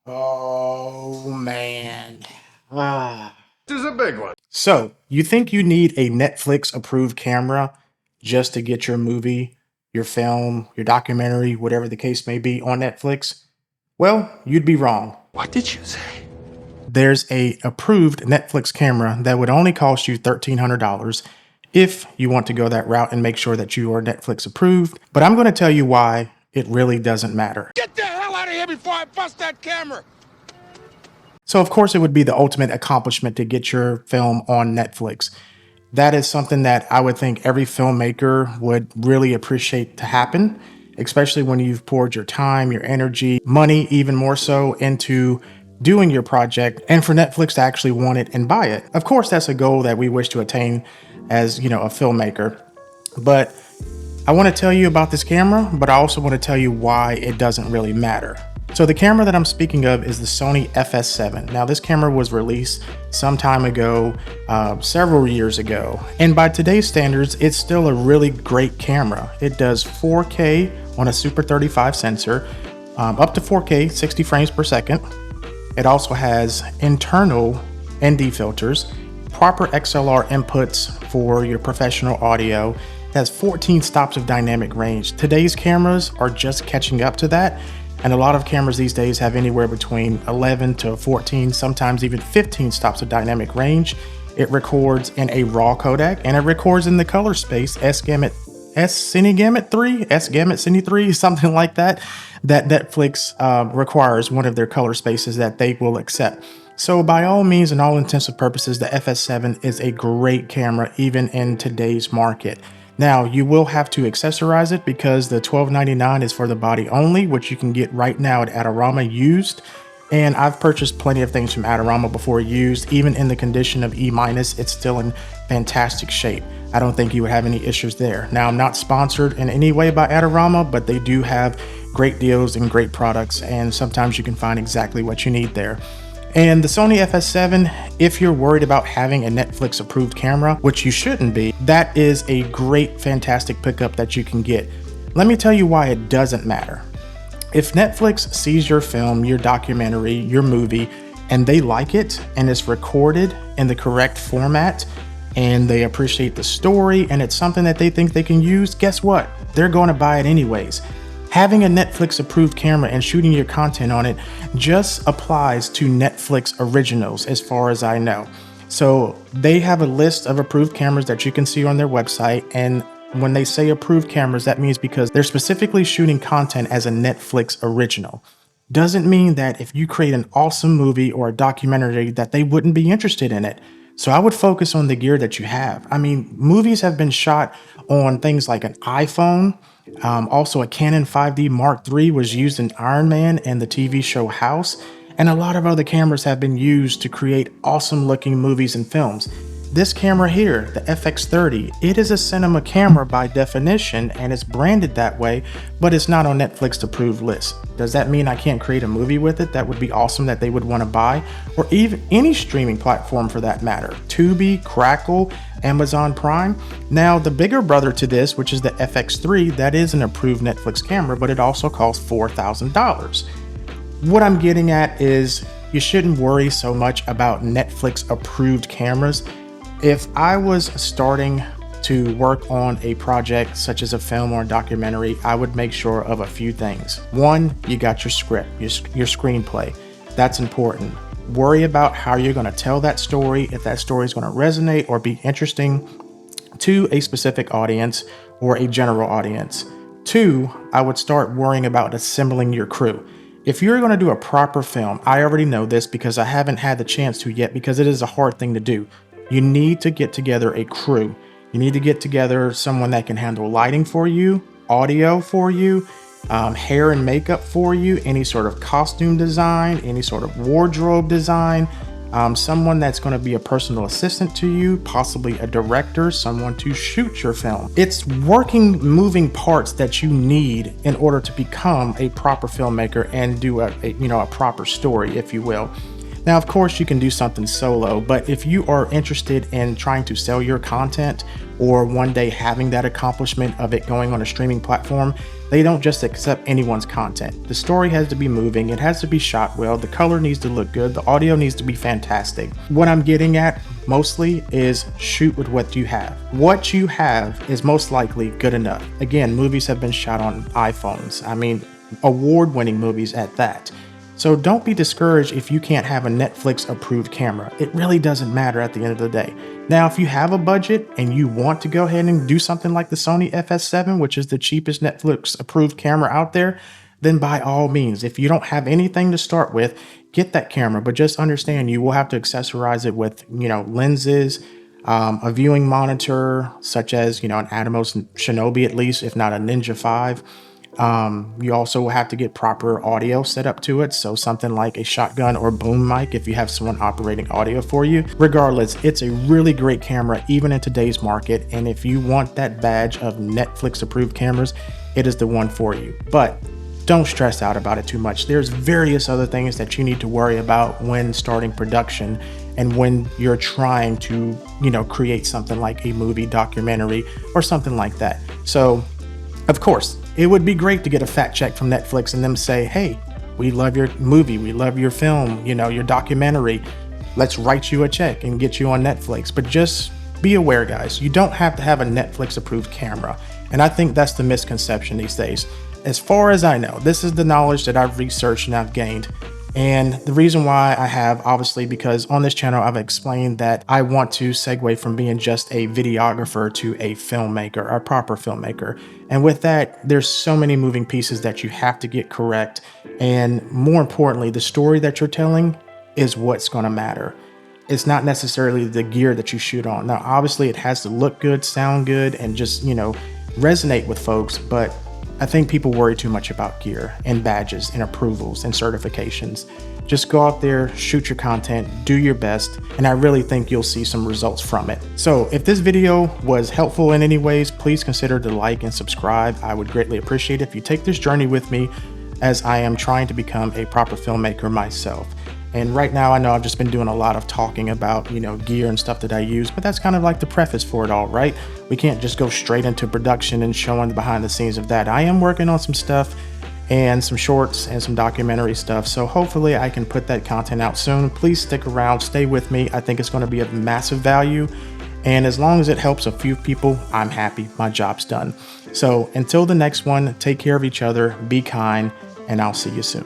Oh man. Ah. This is a big one. So, you think you need a Netflix approved camera just to get your movie, your film, your documentary, whatever the case may be on Netflix? Well, you'd be wrong. What did you say? There's a approved Netflix camera that would only cost you $1,300 if you want to go that route and make sure that you are Netflix approved. But I'm going to tell you why it really doesn't matter. Get the hell out of here before I bust that camera! So of course it would be the ultimate accomplishment to get your film on Netflix. That is something that I would think every filmmaker would really appreciate to happen, especially when you've poured your time, your energy, money, even more so into doing your project, and for Netflix to actually want it and buy it. Of course, that's a goal that we wish to attain as, a filmmaker. But I want to tell you about this camera, but I also want to tell you why it doesn't really matter. So the camera that I'm speaking of is the Sony FS7. Now this camera was released some time ago, several years ago. And by today's standards, it's still a really great camera. It does 4K on a Super 35 sensor, up to 4K, 60 frames per second. It also has internal ND filters, proper XLR inputs for your professional audio. It has 14 stops of dynamic range. Today's cameras are just catching up to that. And a lot of cameras these days have anywhere between 11 to 14, sometimes even 15 stops of dynamic range. It records in a RAW codec and it records in the color space S-Gamut, S-Cinegamut 3, S-Gamut Cine 3, something like that, that Netflix requires one of their color spaces that they will accept. So by all means and all intents and purposes, the FS7 is a great camera even in today's market. Now, you will have to accessorize it because the $12.99 is for the body only, which you can get right now at Adorama used. And I've purchased plenty of things from Adorama before used. Even in the condition of E-, it's still in fantastic shape. I don't think you would have any issues there. Now, I'm not sponsored in any way by Adorama, but they do have great deals and great products, and sometimes you can find exactly what you need there. And the Sony FS7, if you're worried about having a Netflix approved camera, which you shouldn't be, that is a great, fantastic pickup that you can get. Let me tell you why it doesn't matter. If Netflix sees your film, your documentary, your movie, and they like it, and it's recorded in the correct format, and they appreciate the story, and it's something that they think they can use, guess what? They're going to buy it anyways. Having a Netflix approved camera and shooting your content on it just applies to Netflix originals as far as I know. So they have a list of approved cameras that you can see on their website, and when they say approved cameras, that means because they're specifically shooting content as a Netflix original. Doesn't mean that if you create an awesome movie or a documentary that they wouldn't be interested in it. So I would focus on the gear that you have. I mean, movies have been shot on things like an iPhone. Also, a Canon 5D Mark III was used in Iron Man and the TV show House, and a lot of other cameras have been used to create awesome looking movies and films. This camera here, the FX30, it is a cinema camera by definition and it's branded that way, but it's not on Netflix approved list. Does that mean I can't create a movie with it that would be awesome that they would want to buy? Or even any streaming platform for that matter, Tubi, Crackle, Amazon Prime. Now the bigger brother to this, which is the FX3, that is an approved Netflix camera, but it also costs $4,000. What I'm getting at is you shouldn't worry so much about Netflix approved cameras. If I was starting to work on a project such as a film or a documentary, I would make sure of a few things. One, you got your script, your screenplay. That's important. Worry about how you're going to tell that story, if that story is going to resonate or be interesting to a specific audience or a general audience. Two, I would start worrying about assembling your crew. If you're going to do a proper film, I already know this because I haven't had the chance to yet because it is a hard thing to do. You need to get together a crew. You need to get together someone that can handle lighting for you, audio for you, hair and makeup for you, any sort of costume design, any sort of wardrobe design, someone that's going to be a personal assistant to you, possibly a director, someone to shoot your film. It's working, moving parts that you need in order to become a proper filmmaker and do a proper story, if you will. Now, of course, you can do something solo, but if you are interested in trying to sell your content or one day having that accomplishment of it going on a streaming platform, they don't just accept anyone's content. The story has to be moving, it has to be shot well, the color needs to look good, the audio needs to be fantastic. What I'm getting at mostly is shoot with what you have. What you have is most likely good enough. Again, movies have been shot on iPhones. I mean, award-winning movies at that. So don't be discouraged if you can't have a Netflix approved camera. It really doesn't matter at the end of the day. Now, if you have a budget and you want to go ahead and do something like the Sony FS7, which is the cheapest Netflix approved camera out there, then by all means, if you don't have anything to start with, get that camera. But just understand you will have to accessorize it with, lenses, a viewing monitor, such as, an Atomos Shinobi at least, if not a Ninja 5. You also will have to get proper audio set up to it. So something like a shotgun or boom mic if you have someone operating audio for you. Regardless, it's a really great camera even in today's market. And if you want that badge of Netflix approved cameras, it is the one for you. But don't stress out about it too much. There's various other things that you need to worry about when starting production and when you're trying to, create something like a movie, documentary, or something like that. So, of course, it would be great to get a fact check from Netflix and them say, hey, we love your movie, we love your film, your documentary. Let's write you a check and get you on Netflix. But just be aware, guys, you don't have to have a Netflix approved camera. And I think that's the misconception these days. As far as I know, this is the knowledge that I've researched and I've gained. And the reason why I have, obviously, because on this channel, I've explained that I want to segue from being just a videographer to a filmmaker, a proper filmmaker. And with that, there's so many moving pieces that you have to get correct. And more importantly, the story that you're telling is what's going to matter. It's not necessarily the gear that you shoot on. Now, obviously, it has to look good, sound good, and just, resonate with folks. But I think people worry too much about gear and badges and approvals and certifications. Just go out there, shoot your content, do your best, and I really think you'll see some results from it. So if this video was helpful in any ways, please consider to like and subscribe. I would greatly appreciate it if you take this journey with me as I am trying to become a proper filmmaker myself. And right now, I know I've just been doing a lot of talking about, gear and stuff that I use, but that's kind of like the preface for it all, right? We can't just go straight into production and showing the behind the scenes of that. I am working on some stuff and some shorts and some documentary stuff. So hopefully I can put that content out soon. Please stick around, stay with me. I think it's going to be of massive value. And as long as it helps a few people, I'm happy. My job's done. So until the next one, take care of each other, be kind, and I'll see you soon.